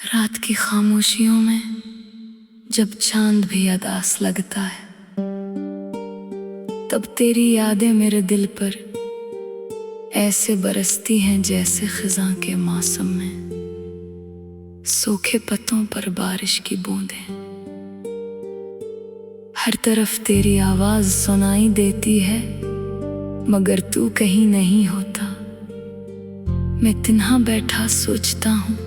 रात की खामोशियों में जब चांद भी अदास लगता है, तब तेरी यादें मेरे दिल पर ऐसे बरसती हैं जैसे खिज़ां के मौसम में सूखे पत्तों पर बारिश की बूंदें। हर तरफ तेरी आवाज़ सुनाई देती है, मगर तू कहीं नहीं होता। मैं तन्हा बैठा सोचता हूँ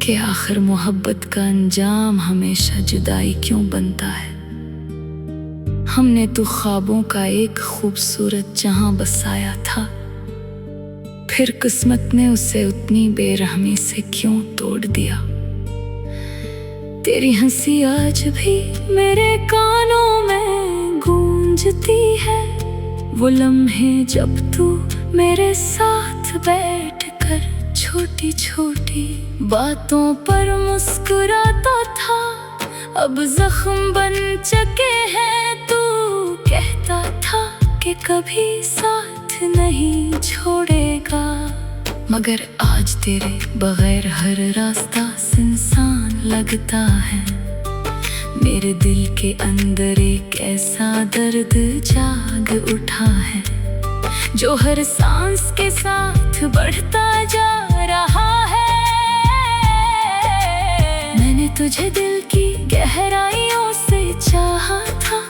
कि आखिर मोहब्बत का अंजाम हमेशा जुदाई क्यों बनता है। हमने तो ख्वाबों का एक खूबसूरत जहां बसाया था, फिर किस्मत ने उसे उतनी बेरहमी से क्यों तोड़ दिया। तेरी हंसी आज भी मेरे कानों में गूंजती है, वो लम्हे जब तू मेरे साथ बैठकर छोटी छोटी बातों पर मुस्कुराता था। अब जख्म बन चुके हैं, तू कहता था कि कभी साथ नहीं छोड़ेगा, मगर आज तेरे बगैर हर रास्ता सुनसान लगता है। मेरे दिल के अंदर एक ऐसा दर्द जाग उठा है, जो हर सांस के साथ बढ़ता जा रहा है। मैंने तुझे दिल की गहराइयों से चाहा था,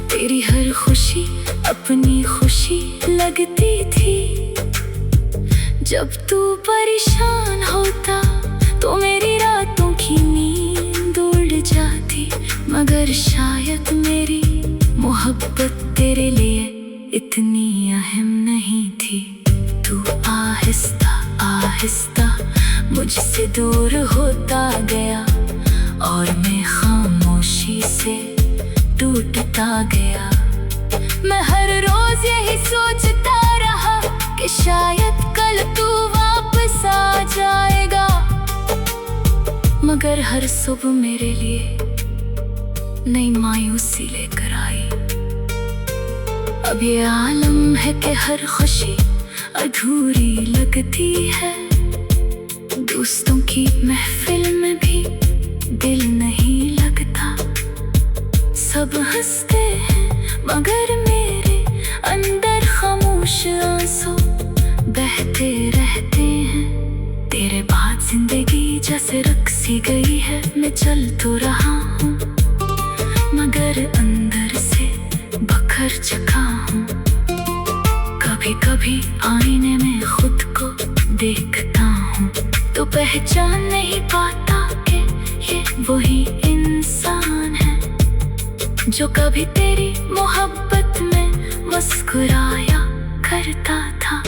तेरी हर खुशी अपनी खुशी लगती थी। जब तू परेशान होता तो मेरी रातों की नींद उड़ जाती, मगर शायद मेरी मोहब्बत तेरे लिए इतनी अहम नहीं थी। तू आहिस्ता आहिस्ता मुझसे दूर होता गया, और मैं खामोशी से टूटता गया। मैं हर रोज यही सोचता रहा कि शायद कल तू वापस आ जाएगा, मगर हर सुबह मेरे लिए नई मायूसी लेकर आई। अब ये आलम है कि हर खुशी अधूरी लगती है, दोस्तों की महफिल में भी दिल नहीं लगता। सब हंसते हैं मगर मेरे अंदर खामोश आंसू बहते रहते हैं। तेरे बाद जिंदगी जैसे रक्सी गई है, मैं चल तो रहा हूँ मगर अंदर से बखर चुका हूँ। कभी कभी आईने में खुद को देखता हूँ तो पहचान नहीं पाता कि ये वही इंसान है जो कभी तेरी मोहब्बत में मुस्कुराया करता था।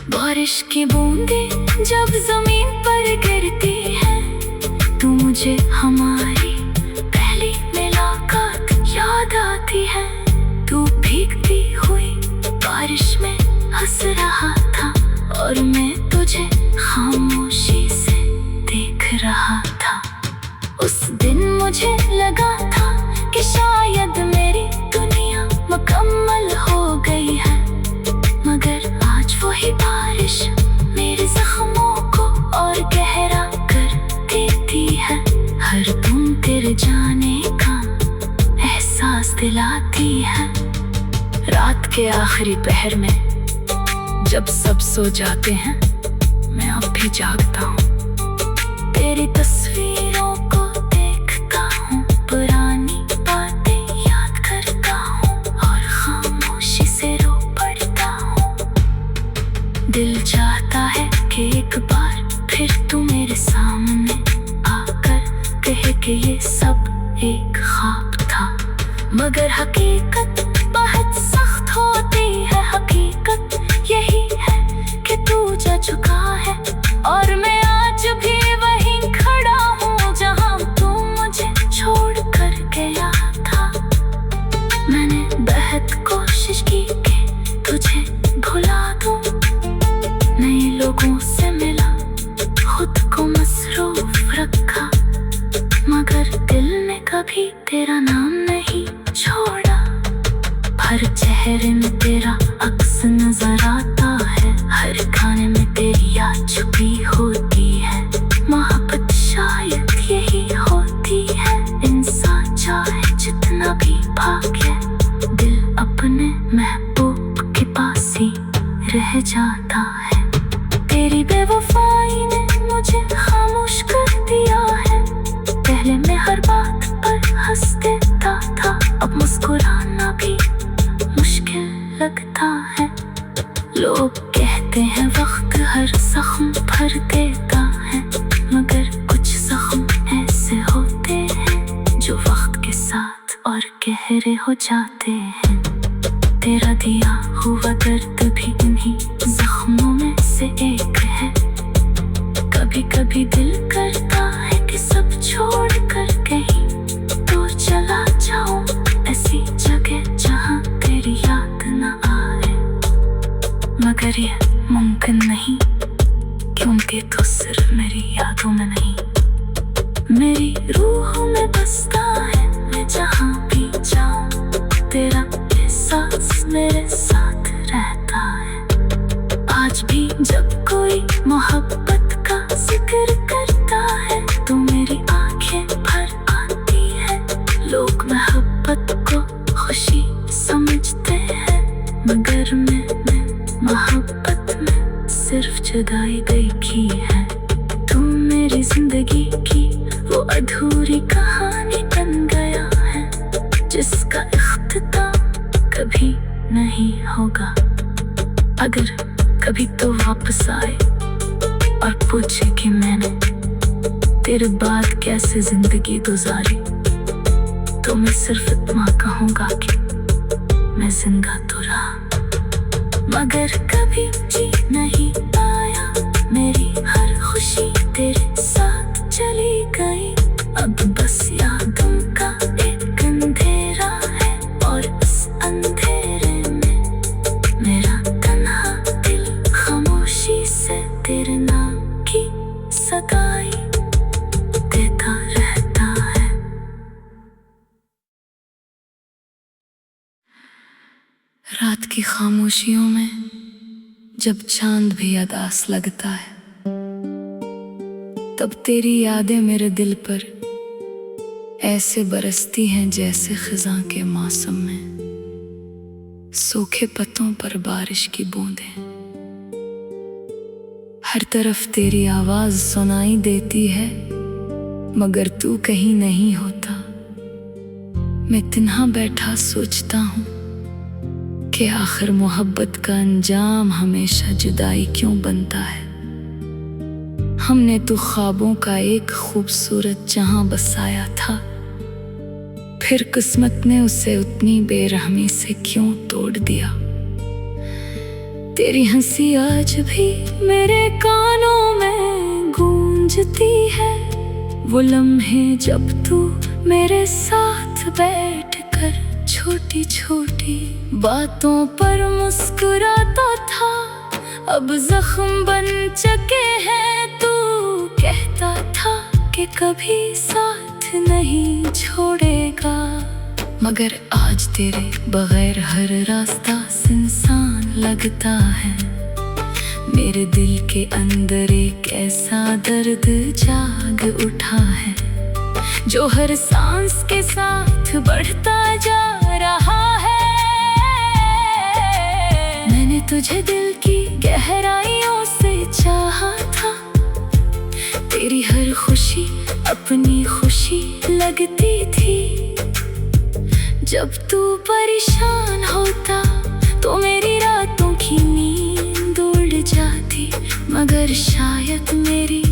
बारिश की बूंदें जब जमीन पर गिरती है, तो मुझे हमारी पहली मुलाकात याद आती है। तू भीगती हुई बारिश में हंस रहा था, और मैं तुझे खामोशी से देख रहा था। उस दिन मुझे लगा था कि शायद मेरी दुनिया मुकम्मल हो गई है, मगर आज वही बारिश मेरे जख्मों को और गहरा कर देती है। हर तुम तेरे जाने का एहसास दिलाती है। रात के आखिरी पहर में जब सब सो जाते हैं, मैं अब भी जागता हूँ। तेरी तस्वीरों को देखता हूँ, पुरानी बातें याद करता हूँ, और खामोशी से रो पड़ता हूँ। दिल चाहता है कि एक बार फिर तू मेरे सामने आकर कहे कि ये सब एक ख्वाब था, मगर हकीकत बहुत सख्त होती है। हकीकत यही है कि तू जा चुका है, और मैं आज भी वहीं खड़ा हूँ जहाँ तू मुझे छोड़ कर गया था। मैंने बहुत कोशिश की कि तुझे भुला दूँ, नए लोगों से मिला, खुद को मसरूफ रखा, मगर दिल ने कभी तेरा नाम नहीं छोड़ा। हर चेहरे में तेरा अक्स नजर आता है, हर खाने में तेरी याद छुपी होती है, रह जाता है। तेरी बेवफाई ने मुझे खामोश कर दिया है। पहले मैं हर बात पर हंस देता था, अब मुस्कुराना भी मुश्किल लगता है। लोग कहते हैं वक्त हर जख्म भर देता है, मगर कुछ जख्म ऐसे होते हैं जो वक्त के साथ और गहरे हो जाते हैं। तेरा दिया हुआ दर्द भी इन्हीं जख्मों में से एक है। कभी कभी दिल करता है कि सब छोड़ कर कहीं दूर चला जाऊं, ऐसी जगह जहां तेरी याद न आए। मगर ये मुमकिन नहीं, क्योंकि तो सिर्फ मेरी यादों में नहीं, मेरी रूह में बसता है। मैं जहां भी जाऊं तेरा एहसास मेरे साथ रहता है। आज भी जब कोई मोहब्बत का जिक्र करता है तो मेरी आंखें भर आती है। लोग मोहब्बत को खुशी समझते हैं, मगर मैंने मोहब्बत में सिर्फ जुदाई देखी है। तू मेरी जिंदगी की वो अधूरी कहानी बन गया है, जिसका इख्तिताम कभी नहीं होगा। अगर कभी तो वापस आए और पूछे कि मैंने तेरे बाद कैसे जिंदगी गुजारी, तो मैं सिर्फ इतना कहूँगा कि मैं जिंदा तो रहा, मगर कभी जी नहीं पाया। मेरी हर खुशी तेरे साथ चली गई, अब बस यादों का एक अंधेरा है। और इस अंधेरे में मेरा तन्हा दिल खामोशी से तेरे नाम की सगाई देता रहता है। रात की खामोशियों में जब चांद भी अदास लगता है, तब तेरी यादें मेरे दिल पर ऐसे बरसती हैं जैसे खिज़ां के मौसम में सूखे पत्तों पर बारिश की बूंदें। हर तरफ तेरी आवाज सुनाई देती है, मगर तू कहीं नहीं होता। मैं तिन्हा बैठा सोचता हूँ कि आखिर मोहब्बत का अंजाम हमेशा जुदाई क्यों बनता है। हमने तो ख्वाबों का एक खूबसूरत जहां बसाया था, फिर किस्मत ने उसे उतनी बेरहमी से क्यों तोड़ दिया। तेरी हंसी आज भी मेरे कानों में गूंजती है, वो लम्हे जब तू मेरे साथ बैठकर छोटी छोटी बातों पर मुस्कुराता था। अब जख्म बन चुके हैं, तू कहता था कि कभी साथ नहीं छोड़ेगा, मगर आज तेरे बगैर हर रास्ता सुनसान लगता है। मेरे दिल के अंदर एक ऐसा दर्द जाग उठा है, जो हर सांस के साथ बढ़ता जा रहा है। मैंने तुझे दिल की गहराइयों से चाहा था, तेरी हर खुशी अपनी खुशी लगती थी। जब तू परेशान होता तो मेरी रातों की नींद उड़ जाती, मगर शायद मेरी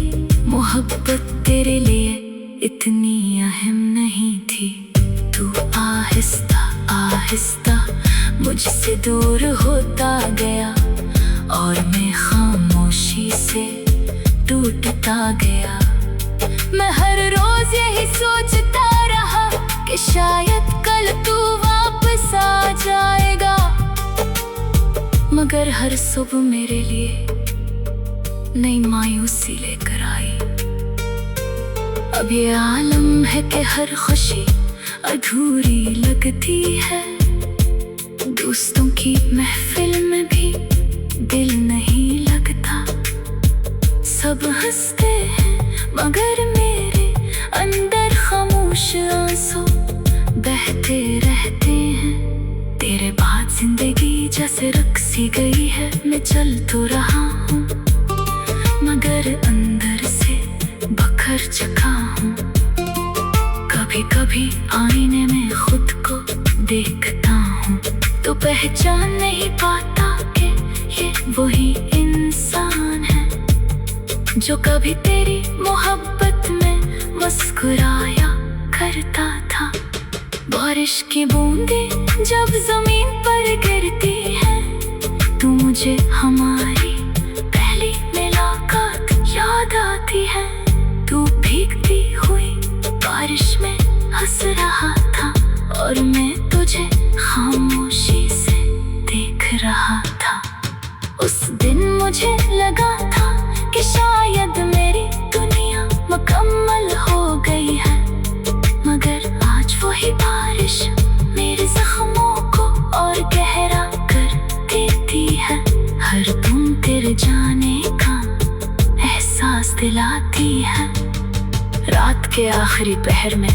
मोहब्बत तेरे लिए इतनी अहम नहीं थी। तू आहिस्ता आहिस्ता मुझसे दूर होता गया, और मैं खामोशी से टूटता गया। मैं हर रोज यही सोचता रहा कि शायद कल तू वापस आ जाएगा, मगर हर सुबह मेरे लिए नई मायूसी लेकर आई। अब ये आलम है कि हर खुशी अधूरी लगती है। दोस्तों की महफिल में भी दिल नहीं लगता। सब हंसते हैं मगर मेरे अंदर खामोश आंसू बहते रहते हैं। तेरे बाद जिंदगी जैसे रक्सी गई है, मैं चल तो रहा हूँ मगर अंदर से बखर चुका हूँ। कभी कभी आईने में खुद को देखता हूँ तो पहचान नहीं पाता कि ये वही इंसान है जो कभी तेरी मोहब्बत में मुस्कुराया करता था। बारिश की बूंदें जब जमीन पर गिरती है तो मुझे हमारी पहली मुलाकात याद आती है। तू भीगती हुई बारिश में हंस रहा था और मैं तुझे खामोशी से देख रहा था। उस दिन मुझे लगा था कि शायद मेरी दुनिया मुकम्मल हो गई है, मगर आज वही बारिश मेरे जख्मों को और गहरा कर देती है। हर बूंद तेरे जाने का एहसास दिलाती है। रात के आखिरी पहर में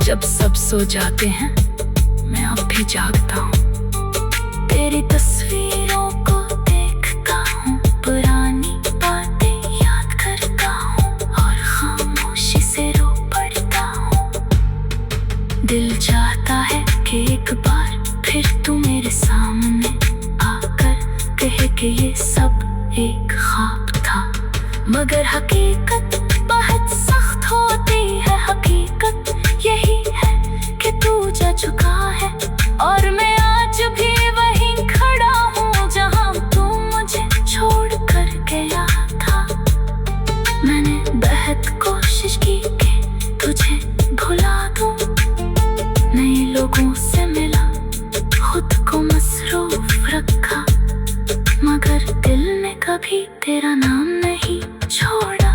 जब सब सो जाते हैं, मैं अब भी जागता हूँ। तेरी तस्वीरों को देखता हूँ, पुरानी बातें याद करता हूँ और खामोशी से रो पड़ता हूँ। दिल चाहता है कि एक बार फिर तू मेरे सामने आकर कहे कि ये सब एक ख्वाब था, मगर हकीकत बहुत सख्त होती है। हकीकत यही है कि तू जा चुका है और मैं आज भी वहीं खड़ा हूँ जहाँ तू मुझे छोड़ कर गया था। मैंने बहुत कोशिश की कि तुझे भुला दूँ, नए लोगों से मिला, खुद को मसरूफ रखा, मगर दिल ने कभी तेरा नाम नहीं छोड़ा।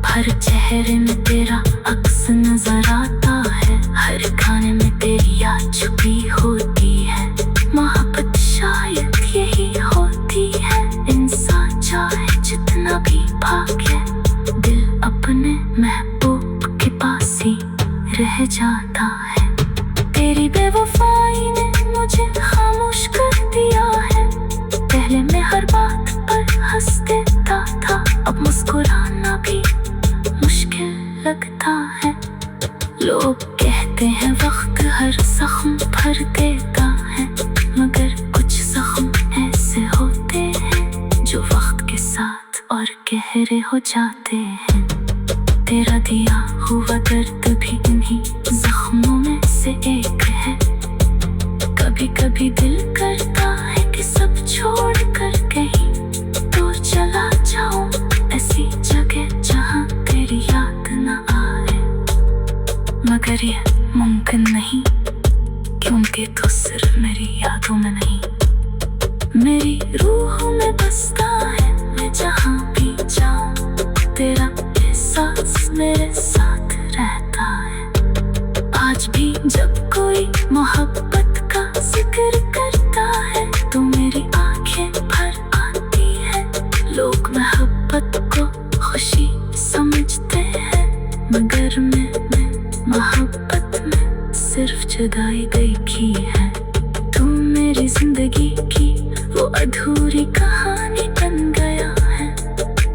हर चेहरे में तेरा अक्स नजर आता है, हर खाने में तेरी याद छुपी होती है। मोहब्बत शायद यही होती है, इंसान चाहे जितना भी भागे, दिल अपने महबूब के पास ही रह जाता है। तेरी बेवफाई ने मुझे खामोश कर दिया है। पहले मैं हर बात पर हंस देता था, अब मुस्कुराना भी मुश्किल लगता है। लोग कहते हैं वक्त हर जख्म भर देता है, मगर कुछ जख्म ऐसे होते हैं जो वक्त के साथ और गहरे हो जाते हैं। तेरा दिया हुआ दर्द भी इन्हीं जख्मों में से एक है। कभी कभी दिल करता है कि सब छोड़ कर कहीं दूर चला जाऊं, ऐसी जगह जहां तेरी याद न आए, मगर ये मुमकिन नहीं क्योंकि तो सिर्फ मेरी यादों में नहीं, मेरी रूह में बसता है। मैं जहां भी जाऊं तेरा एहसास मेरे साथ रहता है। आज भी जब कोई मोहब्बत का जिक्र करता है तो मेरी आंखें भर आती है। लोग मोहब्बत को खुशी समझते हैं, मगर मैं मोहब्बत में सिर्फ जुदाई देखी है। तू मेरी जिंदगी की वो अधूरी कहानी बन गया है,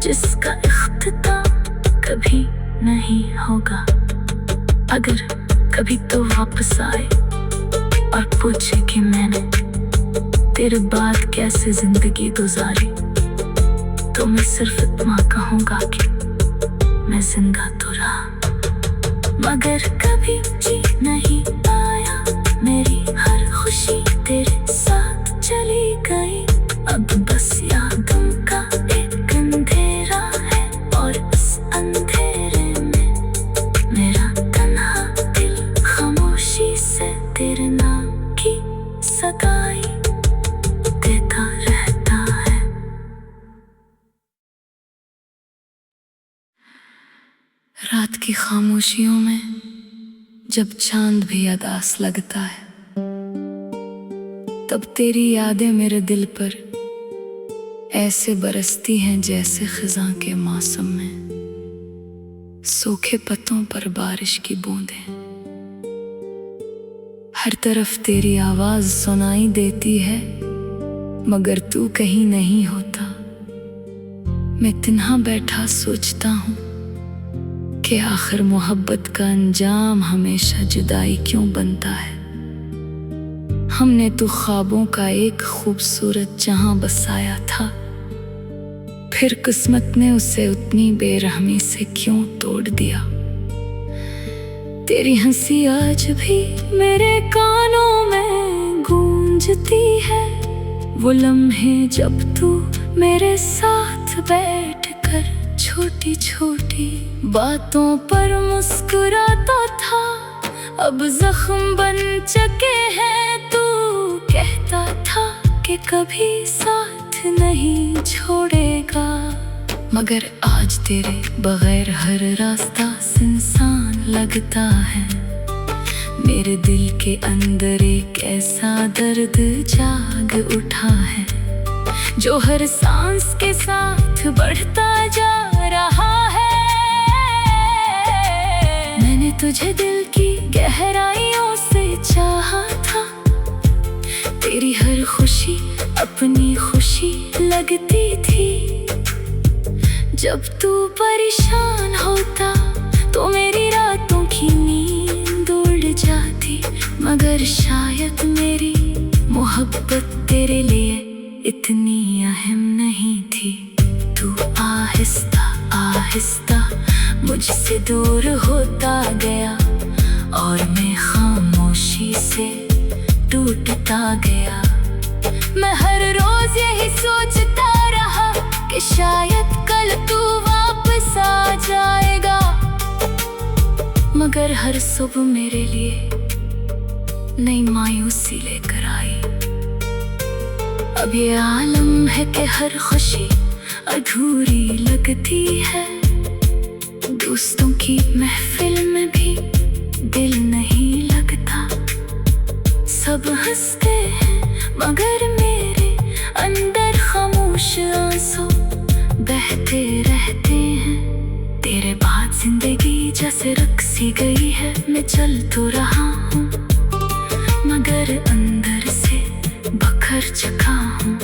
जिसका इख्तिताम कभी नहीं होगा। अगर कभी तो वापस आए और पूछे कि मैंने तेरे बाद कैसे जिंदगी गुजारी, तो मैं सिर्फ इतना कहूँगा कि मैं जिंदा तो रहा, मगर कभी जी नहीं पाया। मेरी हर खुशी तेरे साथ चली गई, अब बस यादों का एक अंधेरा है और इस अंधेरे में मेरा तन्हा दिल खामोशी से तेरे नाम की सगाई देता रहता है। रात की खामोशियों में जब चांद भी अदास लगता है, तब तेरी यादें मेरे दिल पर ऐसे बरसती हैं जैसे खिज़ां के मौसम में सूखे पत्तों पर बारिश की बूंदें। हर तरफ तेरी आवाज सुनाई देती है, मगर तू कहीं नहीं होता। मैं तन्हा बैठा सोचता हूँ कि आखिर मोहब्बत का अंजाम हमेशा जुदाई क्यों बनता है। हमने तो ख्वाबों का एक खूबसूरत जहां बसाया था, फिर किस्मत ने उसे उतनी बेरहमी से क्यों तोड़ दिया। तेरी हंसी आज भी मेरे कानों में गूंजती है, वो लम्हे जब तू मेरे साथ बैठकर छोटी छोटी बातों पर मुस्कुराता था। अब जख्म बन चुके हैं, तू कहता था कि कभी साथ नहीं छोड़ेगा, मगर आज तेरे बगैर हर रास्ता सुनसान लगता है। मेरे दिल के अंदर एक ऐसा दर्द जाग उठा है, जो हर सांस के साथ बढ़ता जा रहा है। मैंने तुझे दिल की गहराइयों से चाहा था, तेरी हर खुशी अपनी खुशी लगती थी। जब तू परेशान होता तो मेरी रातों की नींद उड़ जाती, मगर शायद मेरी मोहब्बत तेरे लिए इतनी अहम नहीं थी। तू आहिस्ता आहिस्ता मुझसे दूर होता गया, और मैं खामोशी से टूटता गया। मैं हर रोज यही सोचता रहा कि शायद कल तू वापस आ जाएगा, मगर हर सुबह मेरे लिए नई मायूसी लेकर आई। अब ये आलम है कि हर खुशी अधूरी लगती है। दोस्तों की महफिल में भी दिल नहीं लगता। सब हंसते हैं मगर मेरे अंदर खामोश आंसू बहते रहते हैं। तेरे बाद जिंदगी जैसे रक्सी गई है, मैं चल तो रहा हूँ मगर अंदर से बखर चुका हूँ।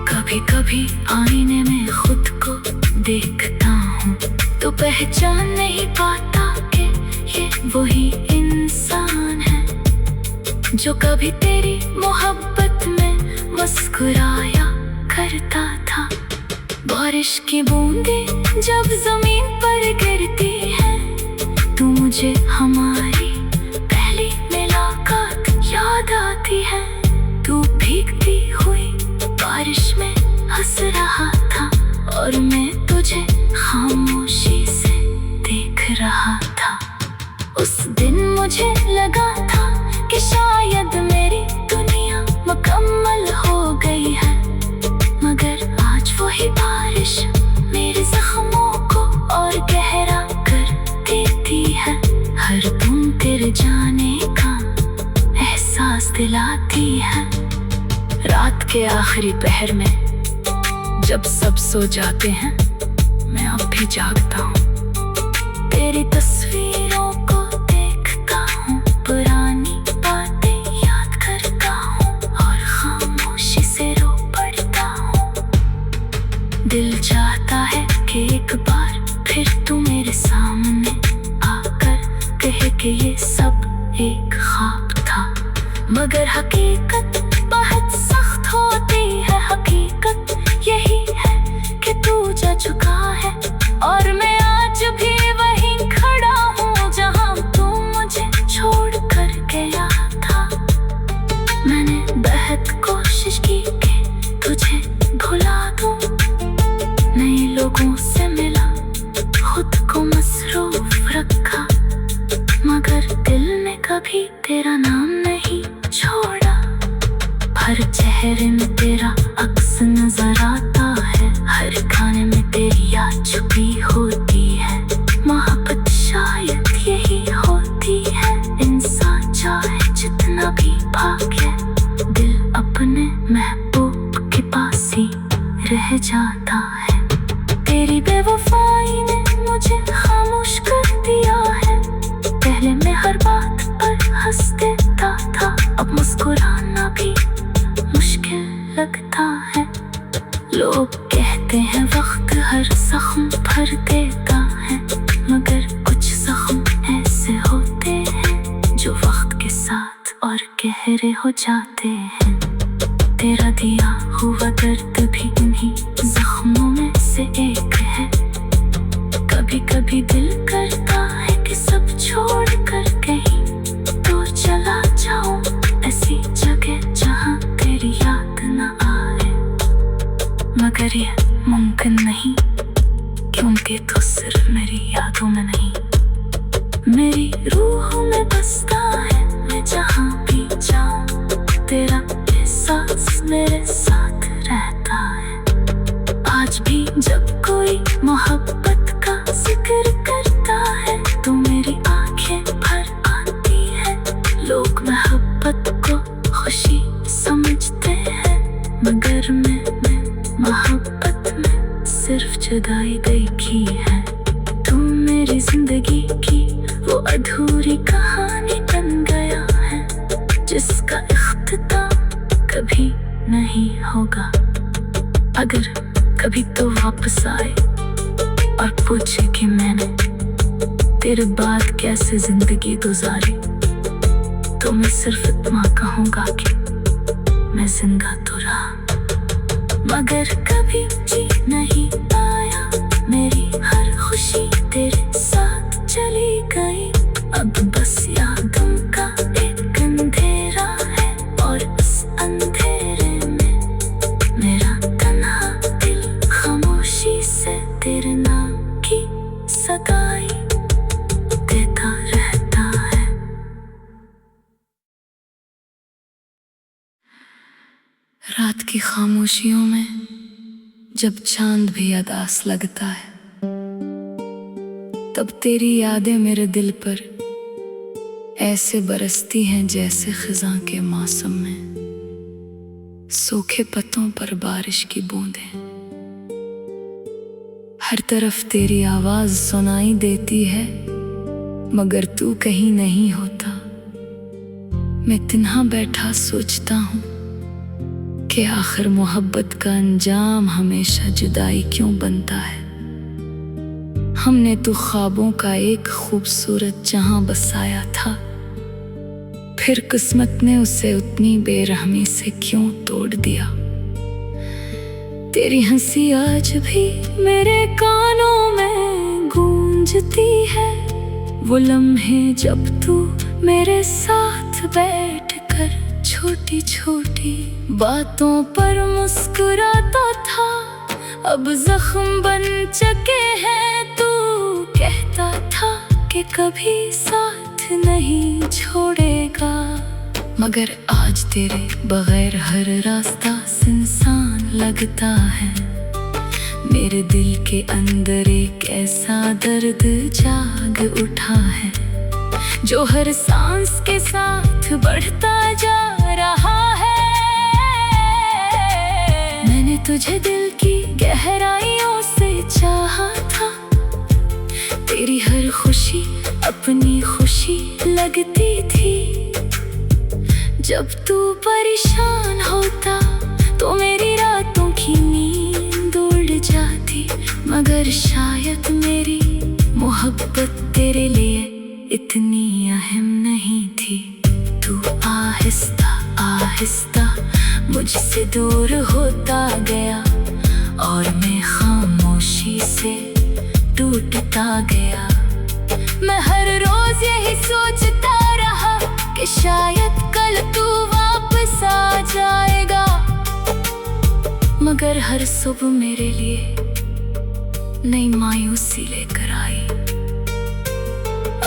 कभी कभी आईने में खुद को देखता हूँ तो पहचान नहीं पाता कि ये वही इंसान है जो कभी तेरी मोहब्बत में मुस्कुराया करता था। बारिश की बूंदें जब जमीन पर गिरती हैं, तो मुझे हमारी पहली मुलाकात याद आती है। तू भीगती हुई बारिश में हंस रहा था, और मैं तुझे खामोशी से देख रहा था। उस दिन मुझे लगा था कि शायद मेरी दुनिया मुकम्मल हो गई है, मगर आज वही बारिश मेरे जख्मों को और गहरा कर देती है। हर बूंद तेरे जाने का एहसास दिलाती है। रात के आखिरी पहर में जब सब सो जाते हैं, मैं अब भी जागता हूँ। तेरी तस्वीरों को देखता हूँ, पुरानी बातें याद करता हूँ, और खामोशी से रो पड़ता हूँ। दिल चाहता है कि एक बार फिर तू मेरे सामने आकर कहे कि ये सब एक ख्वाब था, मगर हकीकत बहुत सख्त होती है। हकीकत यही है कि तू जा चुका है, और मैं आज भी वहीं खड़ा हूँ जहाँ तू मुझे छोड़ कर गया था। मैंने बहुत कोशिश की कि तुझे भुला दूँ, नए लोगों से मिला, खुद को मसरूफ रखा, मगर दिल ने कभी तेरा नाम नहीं छोड़ा। हर चेहरे में तेरा अक्स नजर आता है, हर खाने में तेरी याद छुपी होती है। मोहब्बत शायद यही होती है, इंसान चाहे जितना भी भागे, दिल अपने महबूब के पास ही रह जाता है। तेरी बेवफाई ने मुझे खामोश कर दिया है। पहले मैं हर बात पर हंसते है वक्त हर जख्म भर देता है, मगर कुछ जख्म ऐसे होते हैं जो वक्त के साथ और गहरे हो जाते हैं। तेरा दिया हुआ दर्द भी उन्हीं जख्मों में से एक है। कभी कभी दिल करता है कि सब छोड़ कर कहीं दूर चला जाऊं, ऐसी जगह जहां तेरी याद न आए, मगर ये मुमकिन नहीं, क्योंकि तू सिर्फ मेरी यादों में नहीं, मेरी रूह में बसता है। मैं जहां भी जाऊं तेरा एहसास मेरे साथ रहता है। आज भी जब कोई मोहब्बत का जिक्र करता है तो मेरी आंखें भर आती है। लोग मोहब्बत को खुशी समझते हैं, मगर मैं मोहब्बत में सिर्फ जुदाई देखी है। तू मेरी जिंदगी की वो अधूरी कहानी बन गया है, जिसका इख्तिताम कभी नहीं होगा। अगर कभी तो वापस आए और पूछे कि मैंने तेरे बाद कैसे जिंदगी गुजारी, तो मैं सिर्फ इतना कहूँगा कि मैं जिंदा तो रहा, मगर कभी जी नहीं पाया। मेरी हर खुशी तेरे साथ चली गई, अब बस यादों का एक अंधेरा है, और उस अंधेरे में मेरा तन्हा दिल खामोशी से तेरे नाम की सगाई देता रहता है। रात की खामोशियों में जब चांद भी अदास लगता है, तब तेरी यादें मेरे दिल पर ऐसे बरसती हैं जैसे खिज़ां के मौसम में सूखे पत्तों पर बारिश की बूंदें। हर तरफ तेरी आवाज सुनाई देती है, मगर तू कहीं नहीं होता। मैं तन्हा बैठा सोचता हूँ कि आखिर मोहब्बत का अंजाम हमेशा जुदाई क्यों बनता है। हमने तो ख्वाबों का एक खूबसूरत जहां बसाया था, फिर किस्मत ने उसे उतनी बेरहमी से क्यों तोड़ दिया। तेरी हंसी आज भी मेरे कानों में गूंजती है, वो लम्हे जब तू मेरे साथ बैठकर छोटी छोटी बातों पर मुस्कुराता था। अब जख्म बन चुके हैं, तू कहता था कि कभी साथ नहीं छोड़ेगा, मगर आज तेरे बगैर हर रास्ता सुनसान लगता है। मेरे दिल के अंदर एक ऐसा दर्द जाग उठा है, जो हर सांस के साथ बढ़ता जा रहा है। मैंने तुझे दिल की गहराइयों से चाहा था, तेरी हर खुशी अपनी खुशी लगती थी। जब तू परेशान होता तो मेरी रातों की नींद उड़ जाती, मगर शायद मेरी मोहब्बत तेरे लिए इतनी अहम नहीं थी। तू आहिस्ता आहिस्ता मुझसे दूर होता गया, और मैं खामोशी से टूटता गया। मैं हर रोज यही सोचता रहा कि शायद कल तू वापस आ जाएगा, मगर हर सुबह मेरे लिए नई मायूसी लेकर आई।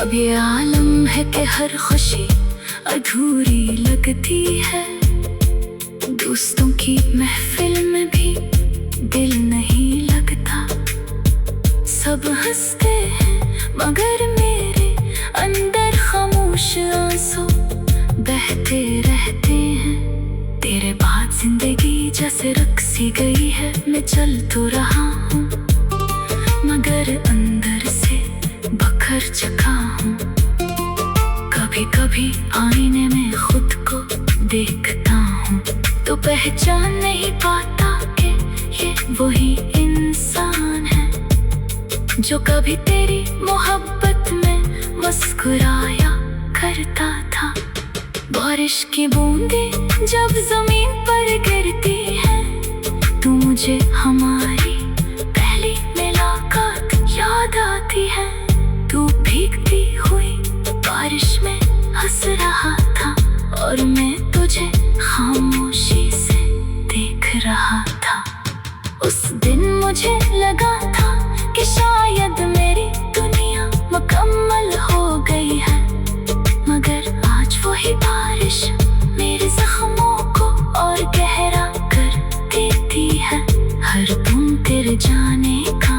अब ये आलम है कि हर खुशी अधूरी लगती है, दोस्तों की महफिल में भी दिल नहीं लगता। सब हंसते हैं मगर मेरे अंदर खामोश आंसू बहते रहते हैं। तेरे बाद जिंदगी जैसे रक्सी गई है, मैं चल तो रहा हूँ मगर अंदर से बखर चुका हूँ। कभी कभी आईने में खुद को देखता हूँ तो पहचान नहीं पाता कि ये वही इंसान जो कभी तेरी मोहब्बत में मुस्कुराया करता था। बारिश की बूंदें जब जमीन पर गिरती है, तू मुझे हमारी पहली मुलाकात याद आती है। तू भीगती हुई बारिश में हंस रहा था और मैं तुझे खामोशी से देख रहा था। उस दिन मुझे लगा था कि शायद मेरी दुनिया मुकम्मल हो गई है, मगर आज वही बारिश मेरे जख्मों को और गहरा कर देती है। हर बूंद तेरे जाने का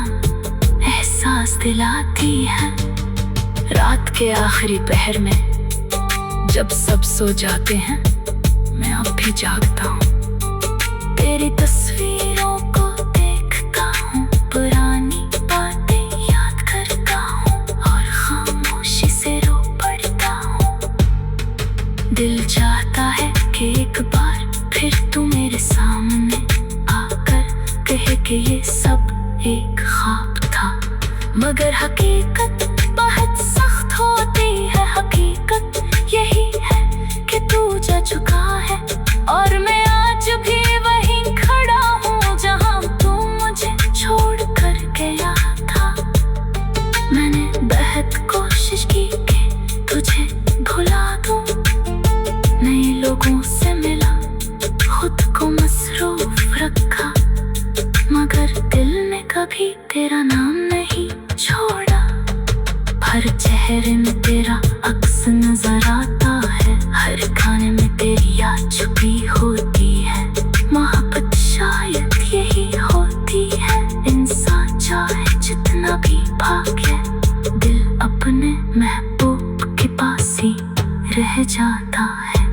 एहसास दिलाती है। रात के आखिरी पहर में जब सब सो जाते हैं, मैं अब भी जागता हूँ। तेरी तस्वीरों को देखता हूँ, पुरानी बातें याद करता हूँ और खामोशी से रो पड़ता हूँ। दिल चाहता है कि एक बार फिर तू मेरे सामने आकर कहे कि ये सब एक ख्वाब था, मगर हकीकत बहुत सख्त होती है। हकीकत यही है कि तू जा चुका है और मैं आज भी वहीं खड़ा हूँ जहाँ तू मुझे छोड़ कर गया था। मैंने बहुत कोशिश की कि तुझे भुला दूँ, नए लोगों से मिला, खुद को मसरूफ रखा, मगर दिल ने कभी तेरा नाम नहीं छोड़ा। हर चेहरे में तेरा अक्स नजर आता है, हर खाने में तेरी याद छुपी होती है। मोहब्बत शायद यही होती है, इंसान चाहे जितना भी भागे, दिल अपने महबूब के पास ही रह जाता है।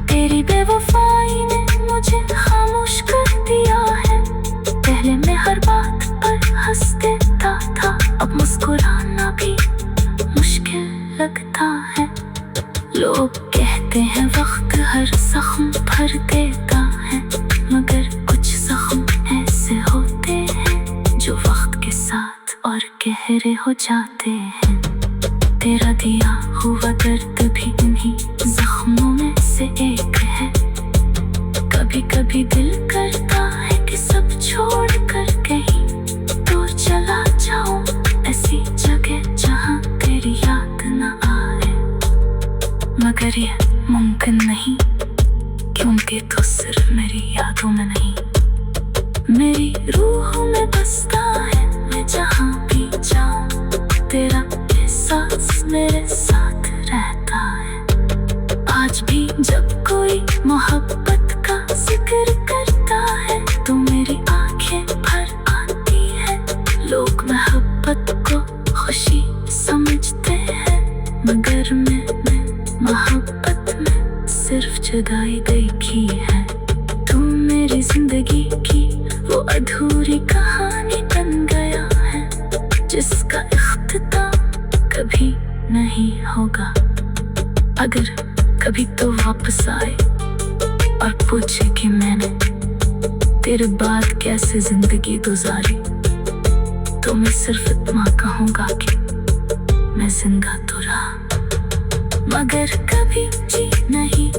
तेरी बेवफाई ने मुझे खामोश कर दिया है। पहले मैं हर बात पर हंस देता था, अब मुस्कुराना भी मुश्किल लगता है। लोग कहते हैं वक्त हर जख्म भर देता है, मगर कुछ जख्म ऐसे होते हैं जो वक्त के साथ और गहरे हो जाते हैं। तेरा दिया हुआ दर्द भी इन्हीं जख्मों में से एक है। कभी कभी दिल करता है कि सब छोड़ कर कहीं दूर चला जाऊं, ऐसी जगह जहां तेरी याद न आए, मगर ये मुमकिन नहीं, क्योंकि तो सिर्फ मेरी यादों में नहीं, मेरी रूह में बसता है। मैं जहां भी जाऊं तेरा एहसास मेरे साथ रहता है। आज भी जब कोई मोहब्बत का जिक्र करता है तो मेरी आंखें भर आती है। लोग मोहब्बत को खुशी समझते हैं, मगर मैं मोहब्बत में सिर्फ जुदाई देखी है। तू मेरी जिंदगी की वो अधूरी कहानी बन गया है, जिसका इख्तिताम कभी नहीं होगा। अगर कभी तो वापस आए और पूछे कि मैंने तेरे बाद कैसे जिंदगी गुजारी, तो मैं सिर्फ इतना कहूँगा कि मैं जिंदा तो रहा, मगर कभी जी नहीं